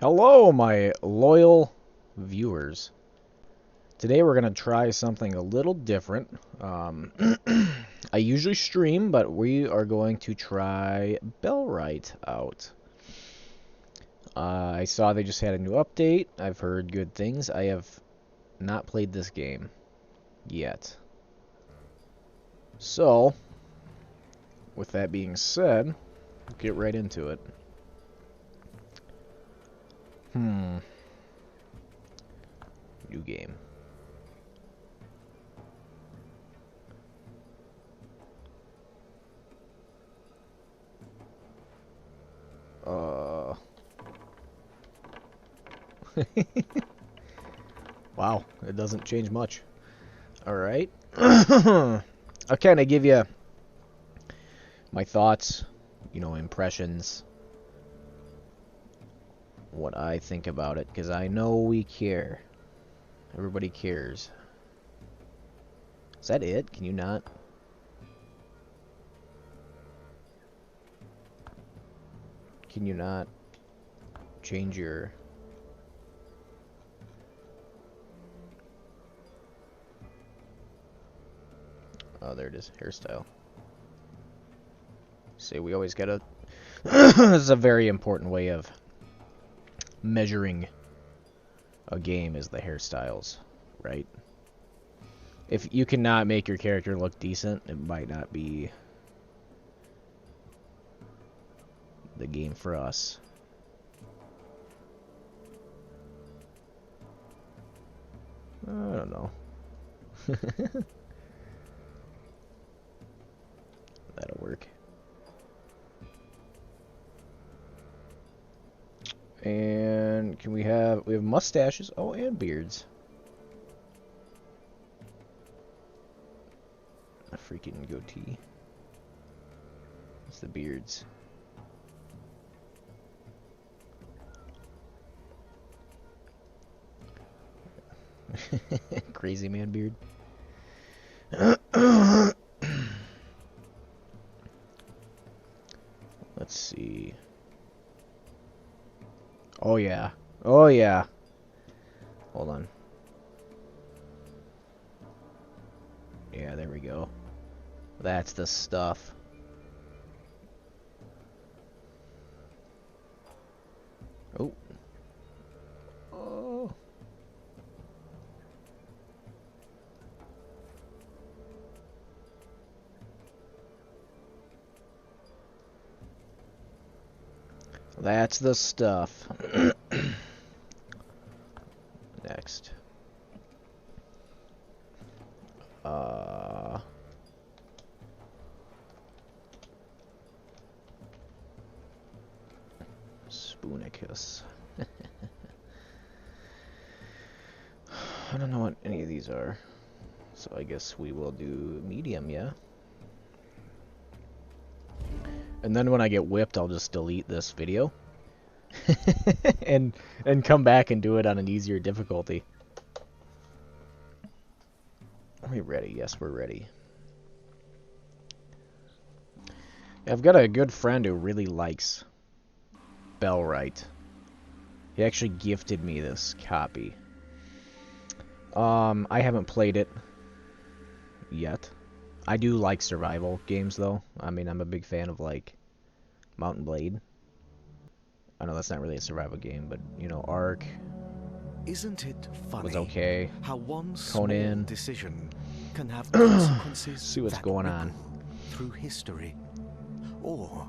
Hello, my loyal viewers. Today we're going to try something a little different. I usually stream, but we are going to try Bellwright out. I saw they just had a new update. I've heard good things. I have not played this game yet. So, with that being said, we'll get right into it. New game. Wow, it doesn't change much. Alright. I'll kind of give you my thoughts, impressions, what I think about it, because I know we care. Everybody cares. Is that it? Can you not? Can you not change your... Oh, there it is. Hairstyle. See, we always gotta... This is a very important way of measuring a game, is the hairstyles, right? If you cannot make your character look decent, it might not be the game for us. I don't know. That'll work. And can we have mustaches? Oh, and beards. A freaking goatee. It's the beards. Crazy man beard. Let's see. Oh yeah. Oh yeah. Hold on. Yeah, there we go. That's the stuff. Oh. Oh. That's the stuff. Next. Spoonicus. I don't know what any of these are, so I guess we will do medium, yeah? And then when I get whipped, I'll just delete this video and come back and do it on an easier difficulty. Are we ready? Yes, we're ready. I've got a good friend who really likes Bellwright. He actually gifted me this copy. I haven't played it yet. I do like survival games, though. I mean, I'm a big fan of, like, Mountain Blade. I know that's not really a survival game, but, Ark. Isn't it funny was okay. How one Conan. small decision can have consequences See what's that going on. ripple through history? Or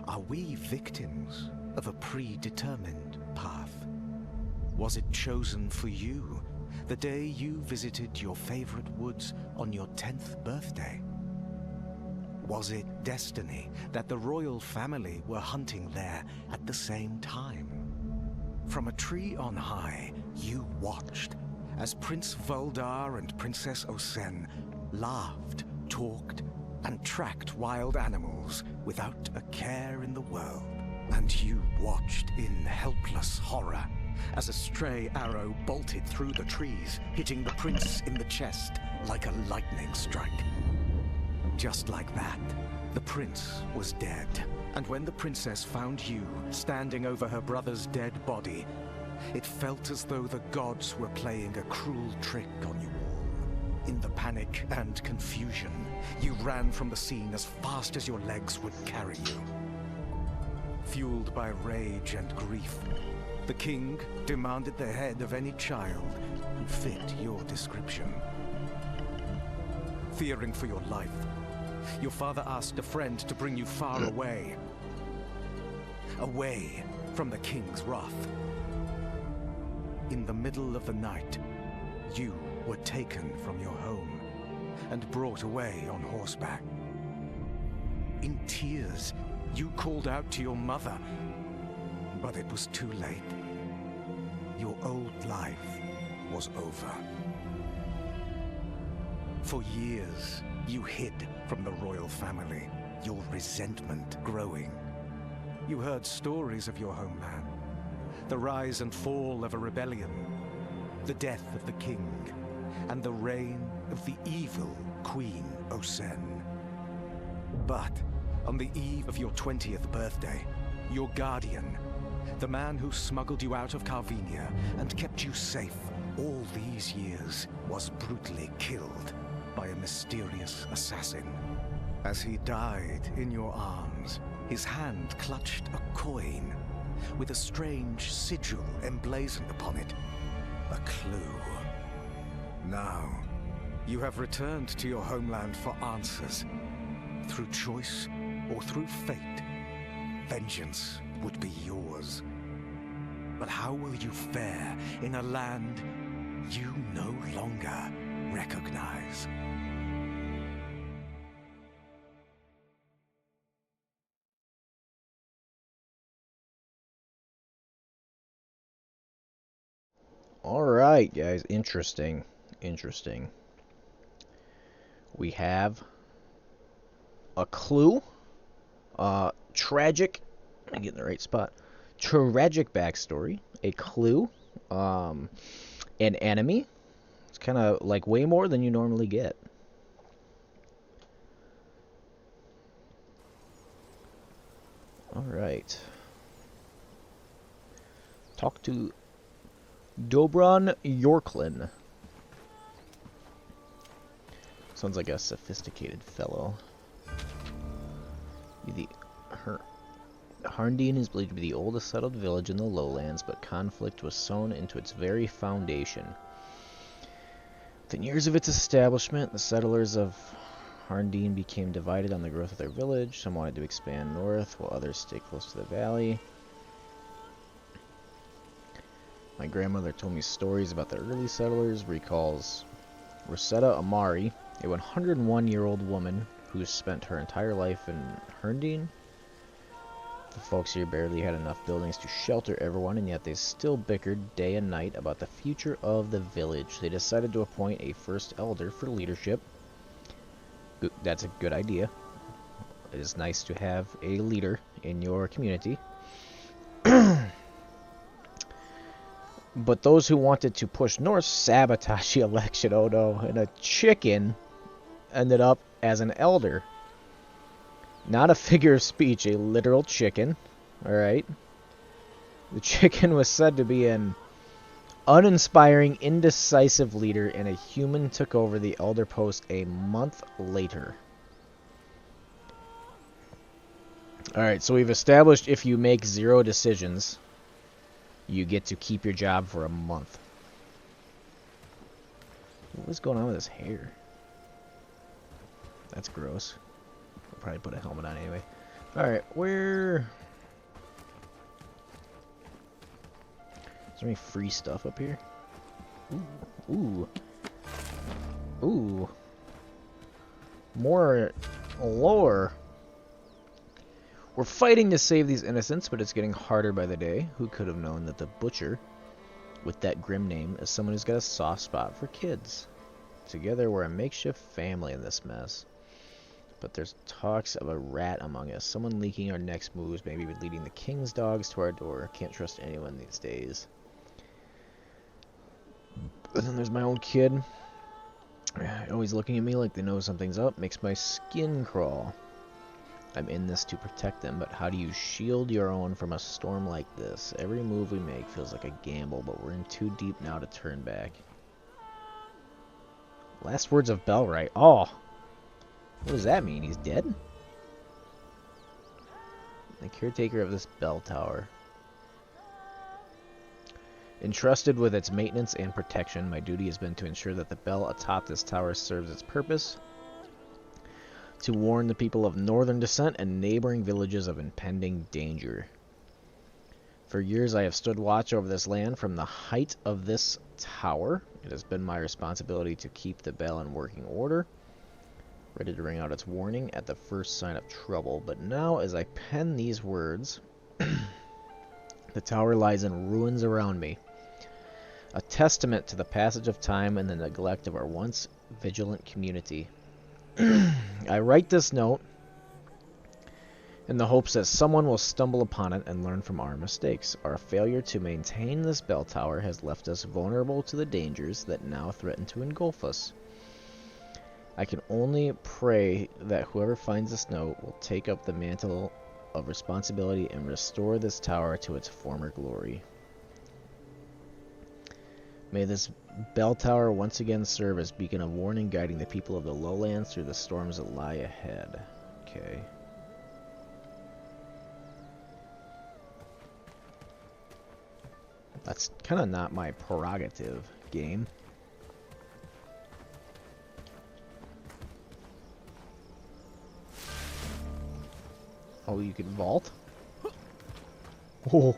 are we victims of a predetermined path? Was it chosen for you the day you visited your favorite woods on your 10th birthday? Was it destiny that the royal family were hunting there at the same time? From a tree on high, you watched as Prince Voldar and Princess Osen laughed, talked, and tracked wild animals without a care in the world. And you watched in helpless horror as a stray arrow bolted through the trees, hitting the prince in the chest like a lightning strike. Just like that, the prince was dead, And when the princess found you standing over her brother's dead body, it felt as though the gods were playing a cruel trick on you all. In the panic and confusion, you ran from the scene as fast as your legs would carry you. Fueled by rage and grief, the king demanded the head of any child who fit your description. Fearing for your life, your father asked a friend to bring you far away. Away from the king's wrath. In the middle of the night, you were taken from your home and brought away on horseback. In tears, you called out to your mother, but it was too late. Your old life was over. For years, you hid from the royal family, your resentment growing. You heard stories of your homeland, the rise and fall of a rebellion, the death of the king, and the reign of the evil Queen Osen. But on the eve of your 20th birthday, your guardian, the man who smuggled you out of Carvinia and kept you safe all these years, was brutally killed by a mysterious assassin. As he died in your arms, his hand clutched a coin with a strange sigil emblazoned upon it. A clue. Now, you have returned to your homeland for answers. Through choice or through fate, vengeance would be yours. But how will you fare in a land you no longer recognize? Alright, guys. Interesting. Interesting. We have a clue. Tragic. I get in the right spot. Tragic backstory. A clue. An enemy. It's kind of like way more than you normally get. Alright. Talk to Dobron Yorklin. Sounds like a sophisticated fellow. Harndine is believed to be the oldest settled village in the lowlands, but conflict was sown into its very foundation. Within years of its establishment, the settlers of Harndine became divided on the growth of their village. Some wanted to expand north, while others stayed close to the valley. My grandmother told me stories about the early settlers, recalls Rosetta Amari, a 101-year-old woman who spent her entire life in Harndine. The folks here barely had enough buildings to shelter everyone, and yet they still bickered day and night about the future of the village. They decided to appoint a first elder for leadership. That's a good idea. It is nice to have a leader in your community. But those who wanted to push north sabotaged the election. Oh no, and a chicken ended up as an elder. Not a figure of speech, a literal chicken. Alright. The chicken was said to be an uninspiring, indecisive leader, and a human took over the elder post a month later. Alright, so we've established if you make 0 decisions, you get to keep your job for a month. What is going on with his hair? That's gross. I'll probably put a helmet on anyway. Alright, where... Is there any free stuff up here? Ooh. Ooh. Ooh. More lore. We're fighting to save these innocents, but it's getting harder by the day. Who could have known that the butcher, with that grim name, is someone who's got a soft spot for kids? Together, we're a makeshift family in this mess. But there's talks of a rat among us. Someone leaking our next moves, maybe leading the king's dogs to our door. Can't trust anyone these days. And then there's my own kid. Always looking at me like they know something's up. Makes my skin crawl. I'm in this to protect them, but how do you shield your own from a storm like this? Every move we make feels like a gamble, but we're in too deep now to turn back. Last words of Bellwright. Oh! What does that mean? He's dead? The caretaker of this bell tower. Entrusted with its maintenance and protection, my duty has been to ensure that the bell atop this tower serves its purpose, to warn the people of northern descent and neighboring villages of impending danger. For years I have stood watch over this land from the height of this tower. It has been my responsibility to keep the bell in working order, ready to ring out its warning at the first sign of trouble. But now, as I pen these words, the tower lies in ruins around me, a testament to the passage of time and the neglect of our once vigilant community. I write this note in the hopes that someone will stumble upon it and learn from our mistakes. Our failure to maintain this bell tower has left us vulnerable to the dangers that now threaten to engulf us. I can only pray that whoever finds this note will take up the mantle of responsibility and restore this tower to its former glory. May this bell tower once again serve as beacon of warning, guiding the people of the lowlands through the storms that lie ahead. Okay. That's kind of not my prerogative, game. Oh, you can vault? Oh.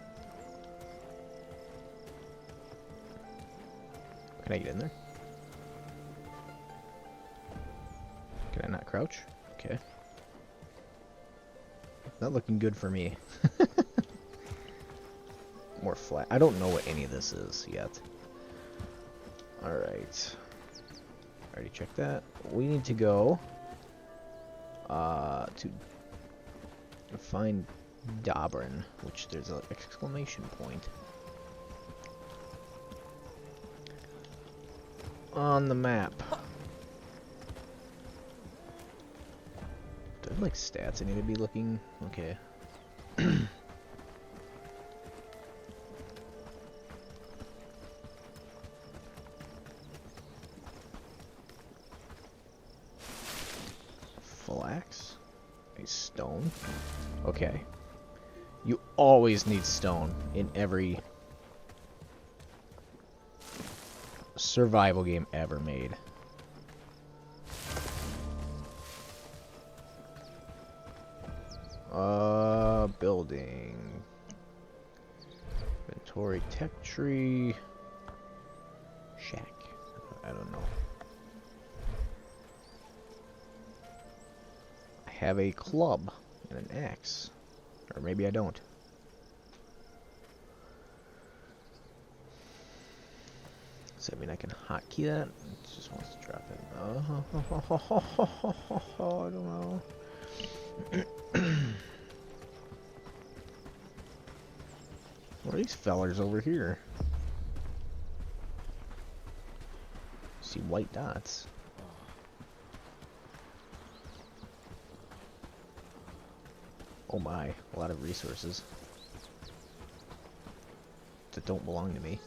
Can I get in there? Can I not crouch? Okay. Not looking good for me. More flat. I don't know what any of this is yet. Alright. Already checked that. We need to go to find Dobrin, which there's an exclamation point on the map. Do I have like stats I need to be looking? Okay. Flax? A stone? Okay. You always need stone in every survival game ever made. Building. Inventory, tech tree. Shack. I don't know. I have a club and an axe. Or maybe I don't. Does that mean I can hotkey that? It just wants to drop in. I don't know. What are these fellers over here? See white dots. Oh my, a lot of resources that don't belong to me.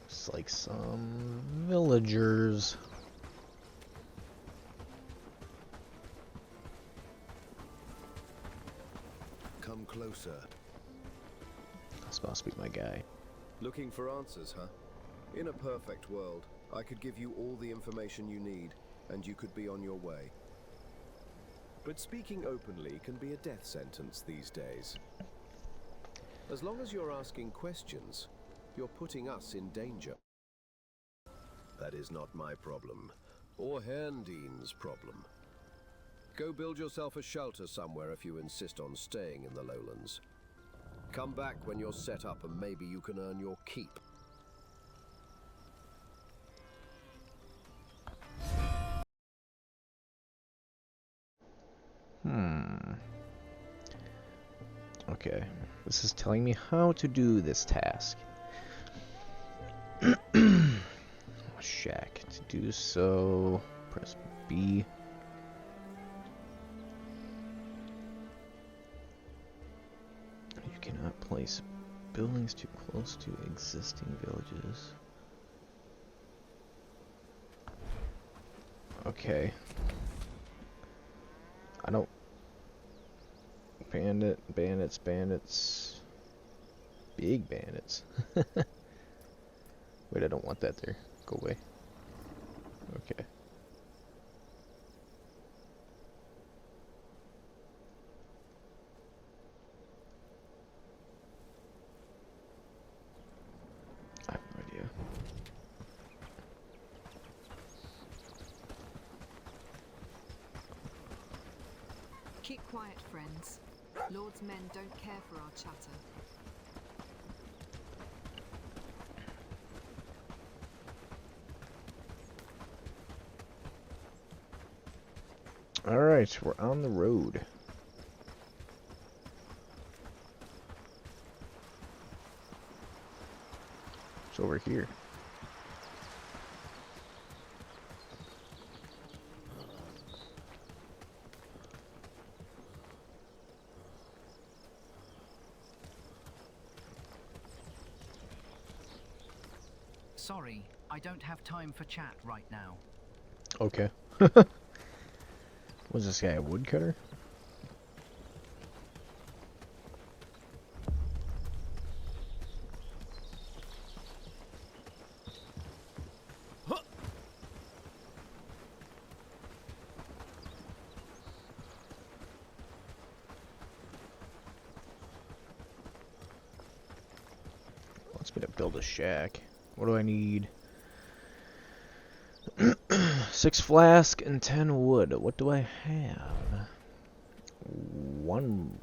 It's like some villagers. Come closer. That's supposed to be my guy. Looking for answers, huh? In a perfect world, I could give you all the information you need, and you could be on your way. But speaking openly can be a death sentence these days. As long as you're asking questions, you're putting us in danger. That is not my problem, or Herndeen's problem. Go build yourself a shelter somewhere if you insist on staying in the lowlands. Come back when you're set up and maybe you can earn your keep. Okay, this is telling me how to do this task. shack. To do so, press B. You cannot place buildings too close to existing villages. Okay. I don't... Bandits. Big bandits. Wait, I don't want that there. Go away. Okay. I have no idea. Keep quiet, friends. Lord's men don't care for our chatter. Alright, we're on the road. It's over here. Sorry, I don't have time for chat right now. Okay. Was this guy a woodcutter? Wants me to build a shack. What do I need? 6 flask and 10 wood. What do I have? One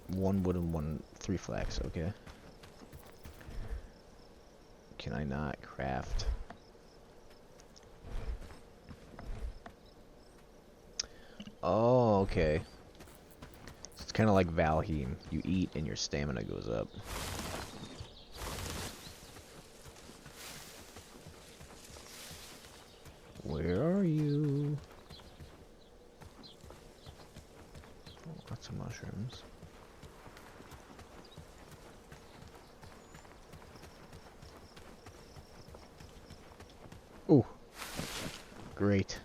wood and 3 flax. Okay. Can I not craft? Oh, okay. It's kind of like Valheim. You eat and your stamina goes up. Where are you? Oh, lots of mushrooms. Ooh. Great.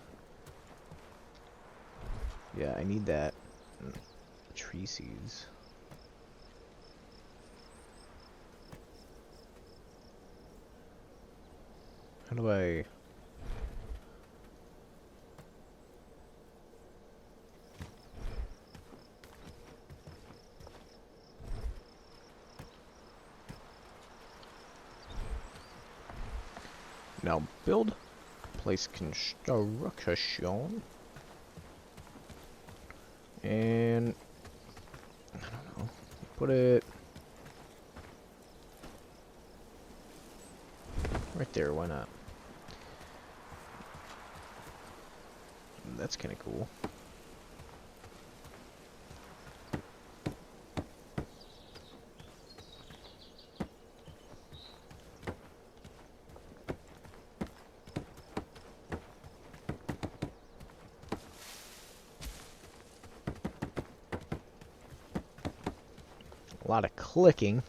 Yeah, I need that. Tree seeds. How do I... Now build, place construction, and I don't know, put it right there, why not? That's kind of cool. A lot of clicking.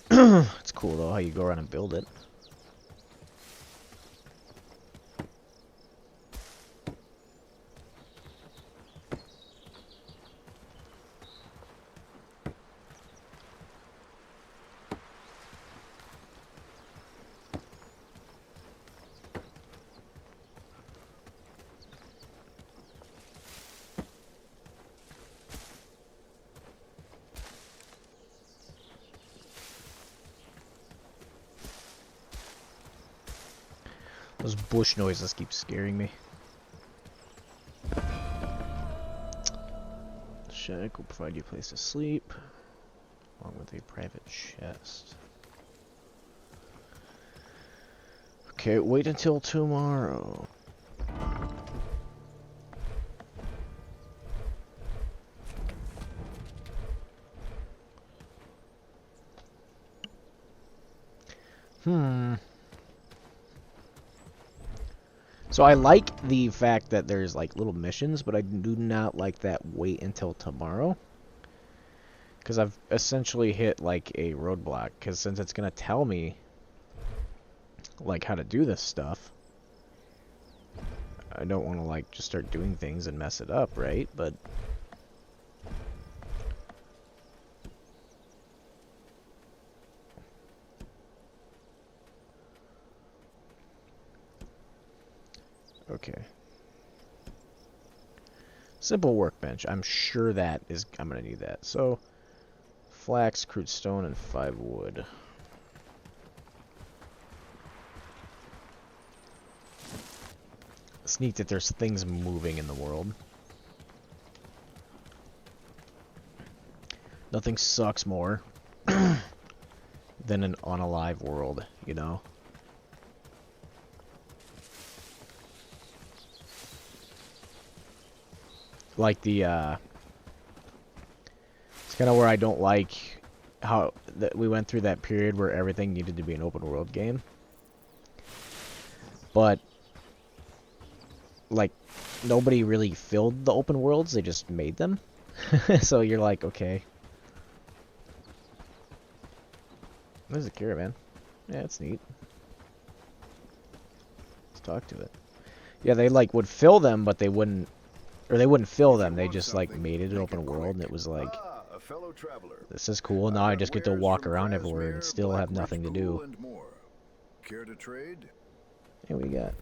It's cool though how you go around and build it. Those bush noises keep scaring me. Shack will provide you a place to sleep, along with a private chest. Okay, wait until tomorrow. So I like the fact that there's like little missions, but I do not like that wait until tomorrow. Because I've essentially hit like a roadblock. Because since it's going to tell me like how to do this stuff, I don't want to like just start doing things and mess it up, right? But okay. Simple workbench. I'm sure that is I'm gonna need that. So flax, crude stone, and 5 wood. It's neat that there's things moving in the world. Nothing sucks more than an unalive world, you know? Like the, it's kind of where I don't like how that we went through that period where everything needed to be an open world game. But, like, nobody really filled the open worlds, they just made them. So you're like, okay. There's a caravan. Yeah, it's neat. Let's talk to it. Yeah, they, like, would fill them, but they wouldn't, or they wouldn't fill them, they just, like, made it an open world, and it was like, a fellow traveler. this is cool, now I've I got just get to wares walk from around everywhere and Grasmere, still have Blackridge nothing to Pool, do. and more. Care to trade? Here we got.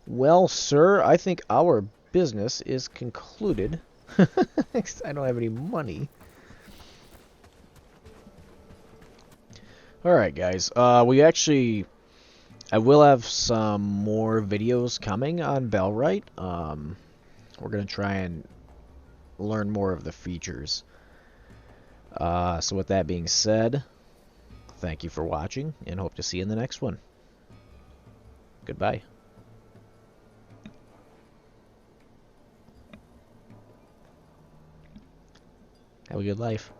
Well, sir, I think our business is concluded. I don't have any money. Alright, guys. I will have some more videos coming on Bellwright. We're going to try and learn more of the features. So with that being said, thank you for watching, and hope to see you in the next one. Goodbye. Have a good life.